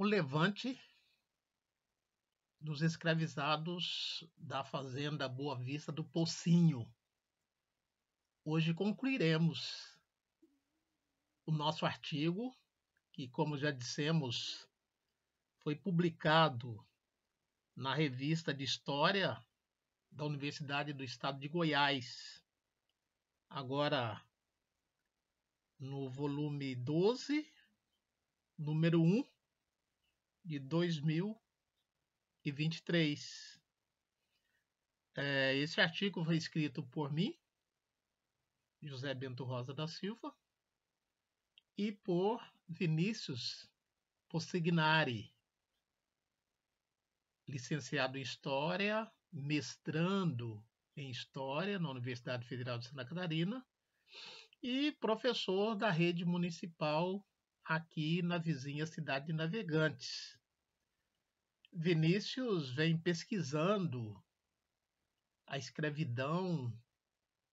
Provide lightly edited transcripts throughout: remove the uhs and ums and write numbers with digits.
O levante dos escravizados da fazenda Boa Vista do Pocinho. Hoje concluiremos o nosso artigo, que, como já dissemos, foi publicado na revista de História da Universidade do Estado de Goiás, agora no volume 12, número 1, de 2023. Esse artigo foi escrito por mim, José Bento Rosa da Silva, e por Vinícius Possignari, licenciado em História, mestrando em História na Universidade Federal de Santa Catarina e professor da rede municipal aqui na vizinha cidade de Navegantes. Vinícius vem pesquisando a escravidão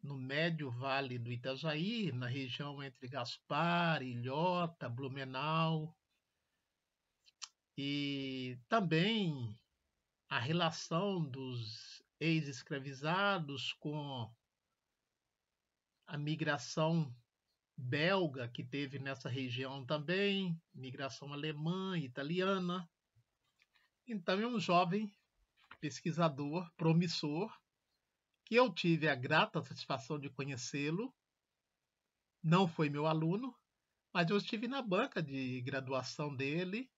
no médio vale do Itajaí, na região entre Gaspar, Ilhota, Blumenau, e também a relação dos ex-escravizados com a migração belga que teve nessa região também, migração alemã, italiana. Então é um jovem pesquisador promissor, que eu tive a grata satisfação de conhecê-lo. Não foi meu aluno, mas eu estive na banca de graduação dele.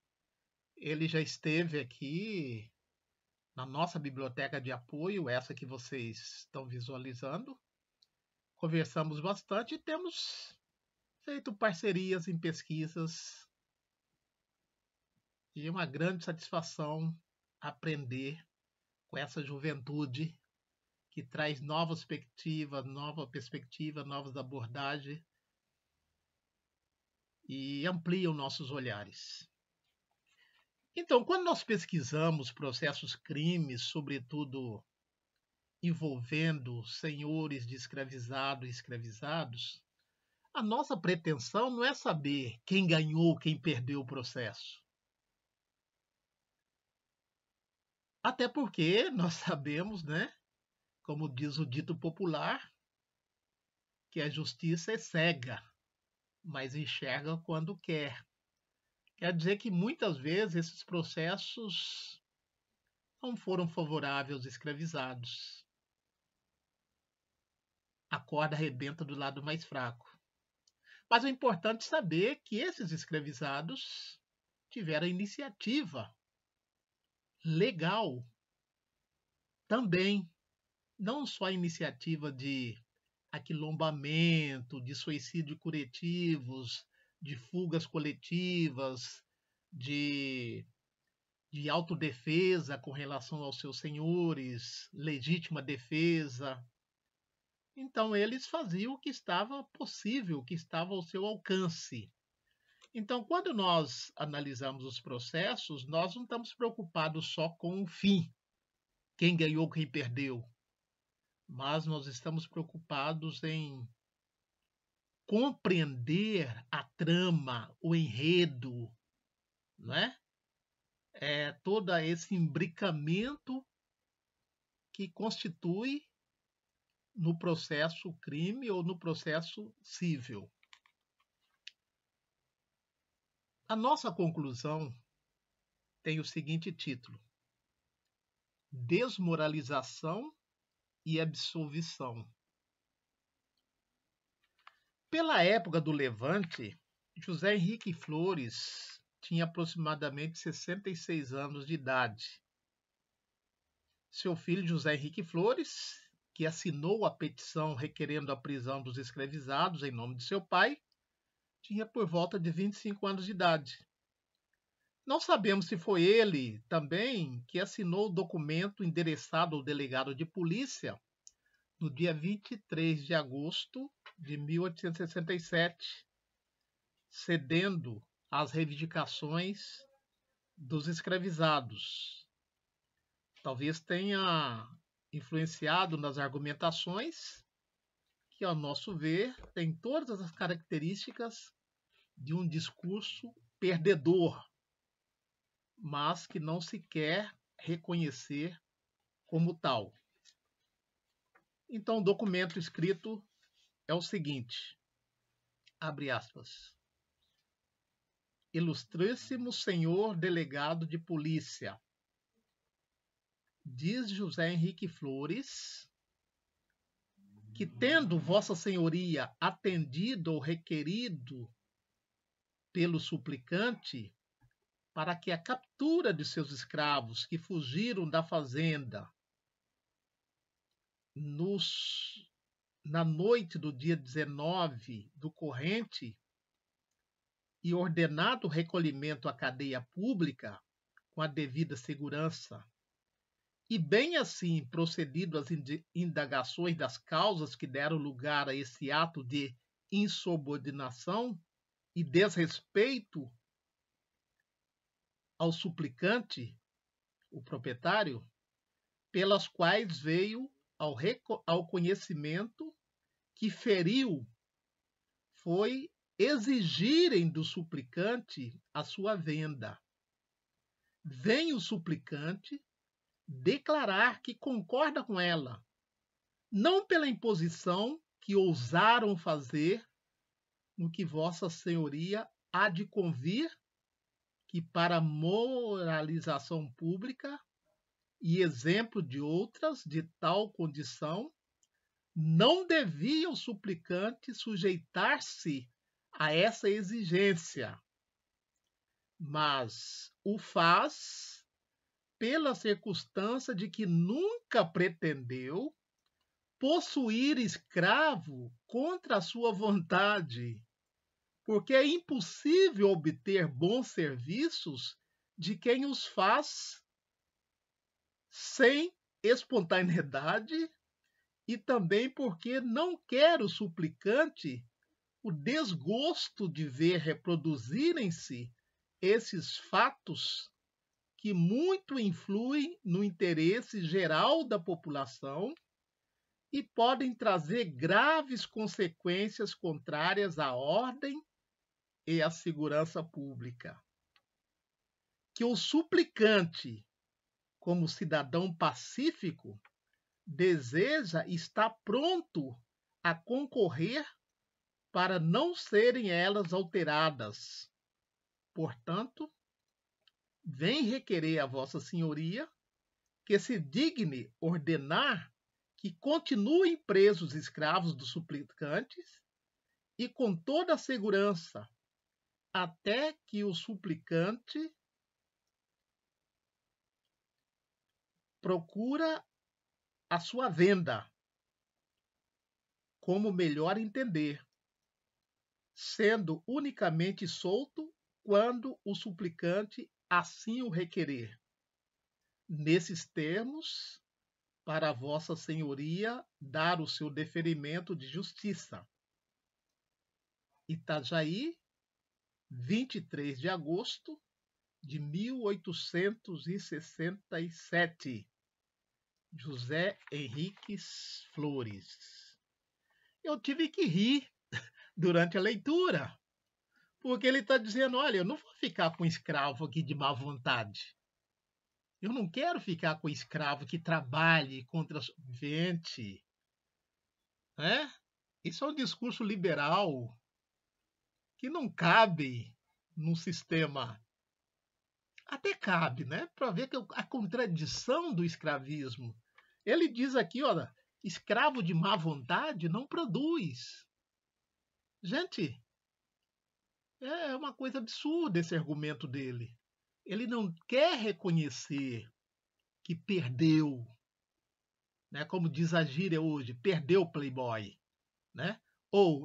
Ele já esteve aqui na nossa biblioteca de apoio, essa que vocês estão visualizando. Conversamos bastante e temos feito parcerias em pesquisas. E é uma grande satisfação aprender com essa juventude que traz novas perspectivas, novas abordagens e ampliam nossos olhares. Então, quando nós pesquisamos processos crimes, sobretudo envolvendo senhores de escravizado e escravizados, a nossa pretensão não é saber quem ganhou, quem perdeu o processo. Até porque nós sabemos, né, como diz o dito popular, que a justiça é cega, mas enxerga quando quer. Quer dizer que muitas vezes esses processos não foram favoráveis aos escravizados. A corda arrebenta do lado mais fraco. Mas é importante saber que esses escravizados tiveram iniciativa legal também, não só a iniciativa de aquilombamento, de suicídio coletivos, de fugas coletivas, de autodefesa com relação aos seus senhores, legítima defesa. Então, eles faziam o que estava possível, o que estava ao seu alcance. Então, quando nós analisamos os processos, nós não estamos preocupados só com o fim, quem ganhou, quem perdeu, mas nós estamos preocupados em compreender a trama, o enredo, não é? Todo esse imbricamento que constitui no processo crime ou no processo civil. A nossa conclusão tem o seguinte título: Desmoralização e absolvição. Pela época do Levante, José Henrique Flores tinha aproximadamente 66 anos de idade. Seu filho José Henrique Flores, que assinou a petição requerendo a prisão dos escravizados em nome de seu pai, tinha por volta de 25 anos de idade. Não sabemos se foi ele também que assinou o documento endereçado ao delegado de polícia no dia 23 de agosto de 1867, cedendo às reivindicações dos escravizados. Talvez tenha influenciado nas argumentações que, ao nosso ver, tem todas as características de um discurso perdedor. mas que não se quer reconhecer como tal. Então, o documento escrito é o seguinte, abre aspas, Ilustríssimo senhor delegado de polícia, diz José Henrique Flores, que tendo Vossa Senhoria atendido ao requerido pelo suplicante para que a captura de seus escravos que fugiram da fazenda na noite do dia 19 do corrente e ordenado o recolhimento à cadeia pública com a devida segurança, e bem assim procedido às indagações das causas que deram lugar a esse ato de insubordinação e desrespeito ao suplicante, o proprietário, pelas quais veio ao conhecimento que feriu foi exigirem do suplicante a sua venda. Vem o suplicante declarar que concorda com ela, não pela imposição que ousaram fazer, no que Vossa Senhoria há de convir que para moralização pública e exemplo de outras de tal condição, não devia o suplicante sujeitar-se a essa exigência, mas o faz pela circunstância de que nunca pretendeu possuir escravo contra a sua vontade, porque é impossível obter bons serviços de quem os faz sem espontaneidade e também porque não quer o suplicante o desgosto de ver reproduzirem-se esses fatos que muito influem no interesse geral da população e podem trazer graves consequências contrárias à ordem e à segurança pública. Que o suplicante, como cidadão pacífico, deseja e está pronto a concorrer para não serem elas alteradas. Portanto, vem requerer a Vossa Senhoria que se digne ordenar que continuem presos os escravos dos suplicantes e com toda a segurança, até que o suplicante procura a sua venda, como melhor entender, sendo unicamente solto quando o suplicante assim o requerer. Nesses termos, para Vossa Senhoria dar o seu deferimento de justiça. Itajaí, 23 de agosto de 1867. José Henrique Flores. Eu tive que rir durante a leitura, porque ele está dizendo, olha, eu não vou ficar com escravo aqui de má vontade. Eu não quero ficar com escravo que trabalhe contra o ambiente. Né? Isso é um discurso liberal que não cabe num sistema. Até cabe, né? Para ver que a contradição do escravismo. Ele diz aqui, olha, escravo de má vontade não produz. Gente, é uma coisa absurda esse argumento dele. Ele não quer reconhecer que perdeu, né? Como diz a gíria hoje, perdeu o Playboy, né? Ou,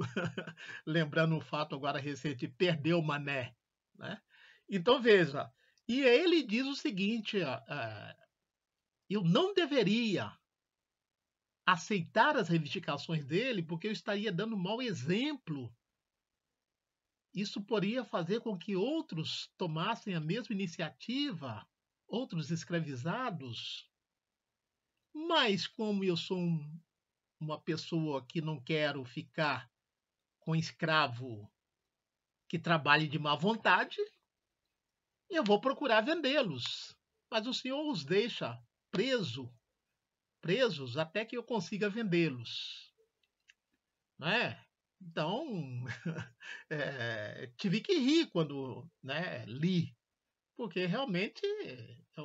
lembrando um fato agora recente, perdeu o Mané, né? Então veja, e ele diz o seguinte, eu não deveria aceitar as reivindicações dele porque eu estaria dando mau exemplo. Isso poderia fazer com que outros tomassem a mesma iniciativa, outros escravizados. Mas como eu sou uma pessoa que não quero ficar com escravo que trabalhe de má vontade, eu vou procurar vendê-los, mas o Senhor os deixa presos até que eu consiga vendê-los, né? Então, tive que rir quando, né, li, porque realmente é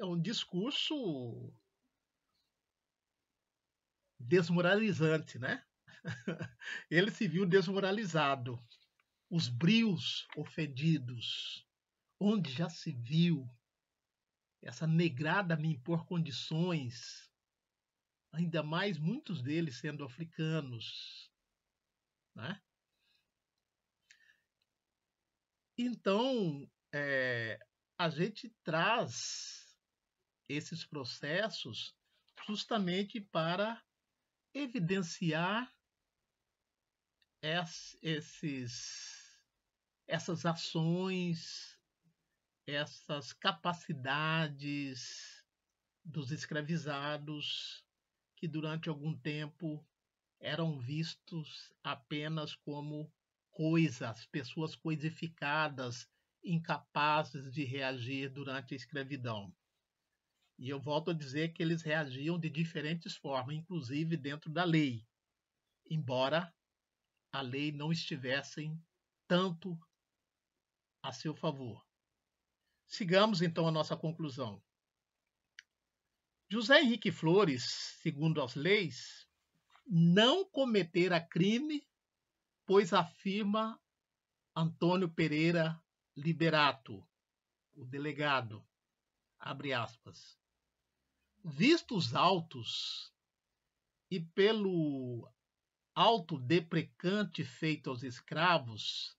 um discurso desmoralizante, né? Ele se viu desmoralizado, os brios ofendidos, onde já se viu essa negrada me impor condições, ainda mais muitos deles sendo africanos, né? Então, a gente traz esses processos justamente para evidenciar essas ações, essas capacidades dos escravizados que durante algum tempo eram vistos apenas como coisas, pessoas coisificadas, incapazes de reagir durante a escravidão. E eu volto a dizer que eles reagiam de diferentes formas, inclusive dentro da lei, embora a lei não estivesse tanto a seu favor. Sigamos então a nossa conclusão. José Henrique Flores, segundo as leis, não cometera crime, pois afirma Antônio Pereira Liberato, o delegado, abre aspas, vistos autos e pelo autodeprecante feito aos escravos,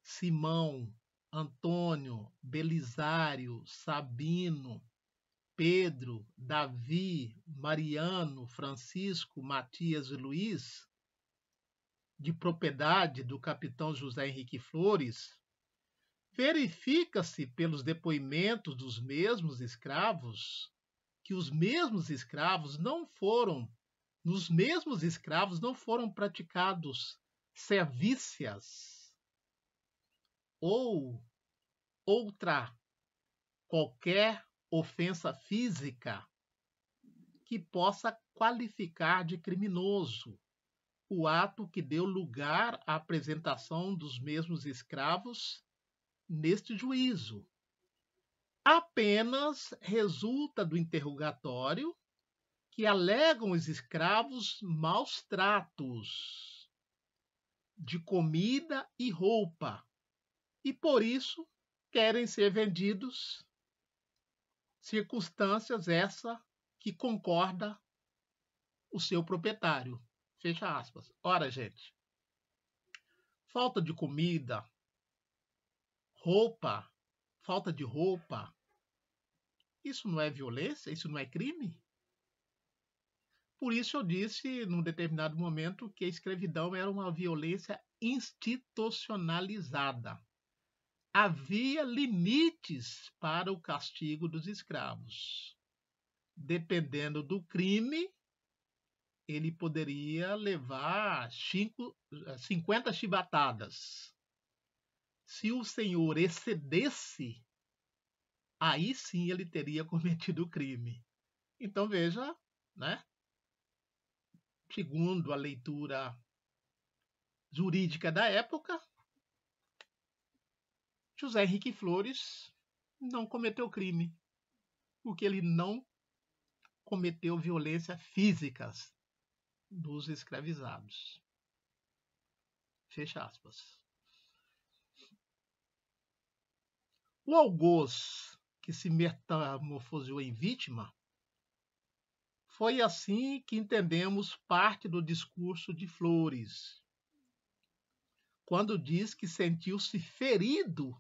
Simão, Antônio, Belisário, Sabino, Pedro, Davi, Mariano, Francisco, Matias e Luiz, de propriedade do capitão José Henrique Flores, verifica-se pelos depoimentos dos mesmos escravos que nos mesmos escravos não foram praticados servícias ou outra qualquer ofensa física que possa qualificar de criminoso o ato que deu lugar à apresentação dos mesmos escravos neste juízo. Apenas resulta do interrogatório que alegam os escravos maus tratos de comida e roupa, e por isso querem ser vendidos, circunstâncias essa que concorda o seu proprietário. Fecha aspas. Ora, gente, falta de comida, roupa, falta de roupa, isso não é violência? Isso não é crime? Por isso eu disse, num determinado momento, que a escravidão era uma violência institucionalizada. Havia limites para o castigo dos escravos. Dependendo do crime, ele poderia levar 50 chibatadas. Se o senhor excedesse, aí sim ele teria cometido o crime. Então veja, né? Segundo a leitura jurídica da época, José Henrique Flores não cometeu crime, porque ele não cometeu violência físicas dos escravizados. Fecha aspas. O algoz que se metamorfoseou em vítima, foi assim que entendemos parte do discurso de Flores, quando diz que sentiu-se ferido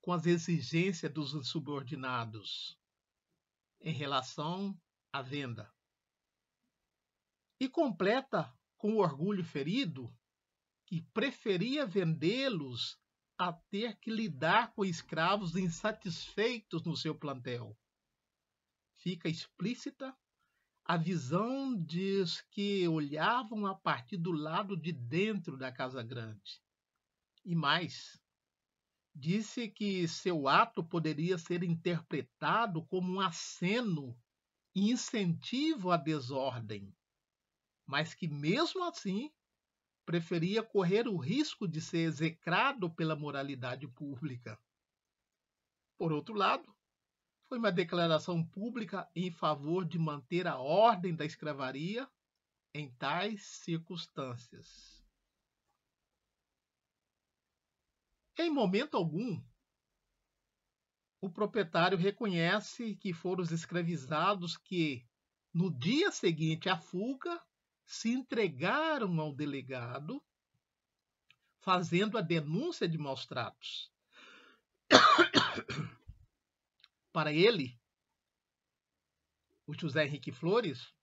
com as exigências dos subordinados em relação à venda. E completa com o orgulho ferido que preferia vendê-los a ter que lidar com escravos insatisfeitos no seu plantel. Fica explícita a visão dos que olhavam a partir do lado de dentro da Casa Grande. E mais, disse que seu ato poderia ser interpretado como um aceno e incentivo à desordem, mas que, mesmo assim, preferia correr o risco de ser execrado pela moralidade pública. Por outro lado, foi uma declaração pública em favor de manter a ordem da escravaria em tais circunstâncias. Em momento algum, o proprietário reconhece que foram os escravizados que, no dia seguinte à fuga, se entregaram ao delegado, fazendo a denúncia de maus-tratos. Para ele, o José Henrique Flores,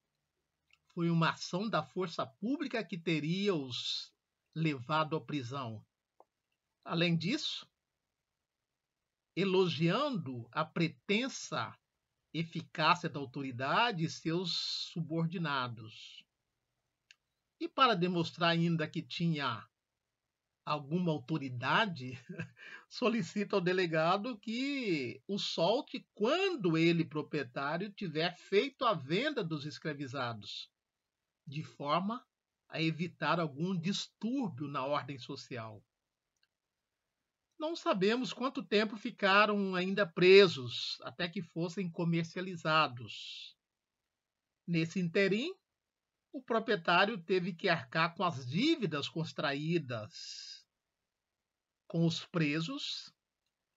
foi uma ação da força pública que teria os levado à prisão. Além disso, elogiando a pretensa eficácia da autoridade e seus subordinados. E para demonstrar ainda que tinha alguma autoridade, solicita ao delegado que o solte quando ele, proprietário, tiver feito a venda dos escravizados, de forma a evitar algum distúrbio na ordem social. Não sabemos quanto tempo ficaram ainda presos até que fossem comercializados. Nesse interim, o proprietário teve que arcar com as dívidas contraídas com os presos,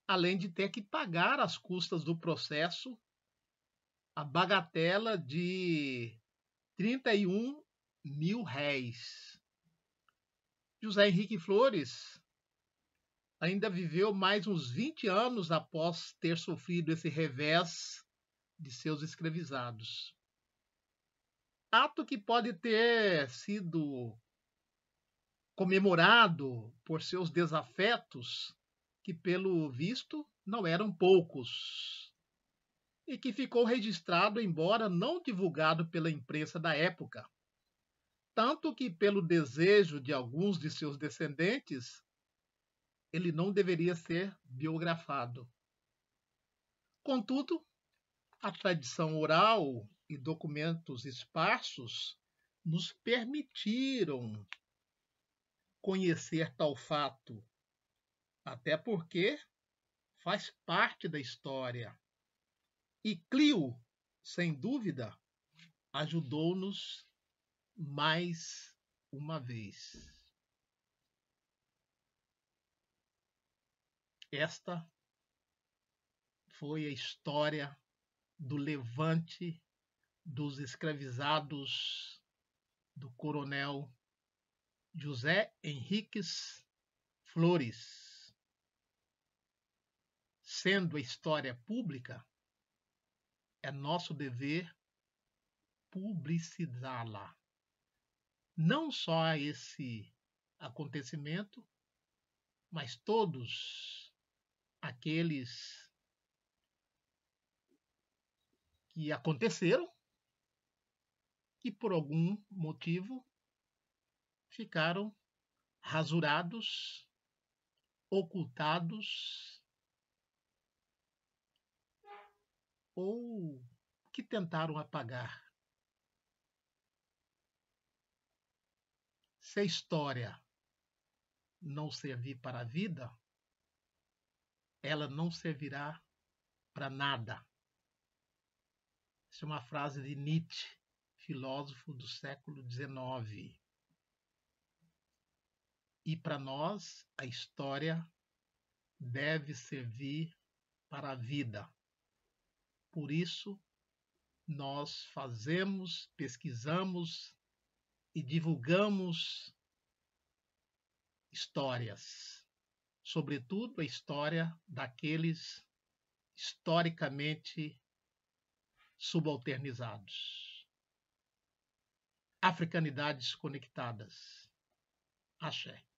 além de ter que pagar as custas do processo a bagatela de R$ 31.000. José Henrique Flores ainda viveu mais uns 20 anos após ter sofrido esse revés de seus escravizados. Ato que pode ter sido comemorado por seus desafetos, que pelo visto não eram poucos, e que ficou registrado, embora não divulgado pela imprensa da época, tanto que, pelo desejo de alguns de seus descendentes, ele não deveria ser biografado. Contudo, a tradição oral e documentos esparsos nos permitiram conhecer tal fato, até porque faz parte da história. E Clio, sem dúvida, ajudou-nos mais uma vez. Esta foi a história do levante dos escravizados do coronel José Henriques Flores. Sendo a história pública, é nosso dever publicizá-la. Não só esse acontecimento, mas todos aqueles que aconteceram e por algum motivo ficaram rasurados, ocultados ou que tentaram apagar. Se a história não servir para a vida, ela não servirá para nada. Essa é uma frase de Nietzsche, filósofo do século XIX. E para nós, a história deve servir para a vida. Por isso, nós fazemos, pesquisamos e divulgamos histórias, sobretudo a história daqueles historicamente subalternizados. Africanidades conectadas. Axé.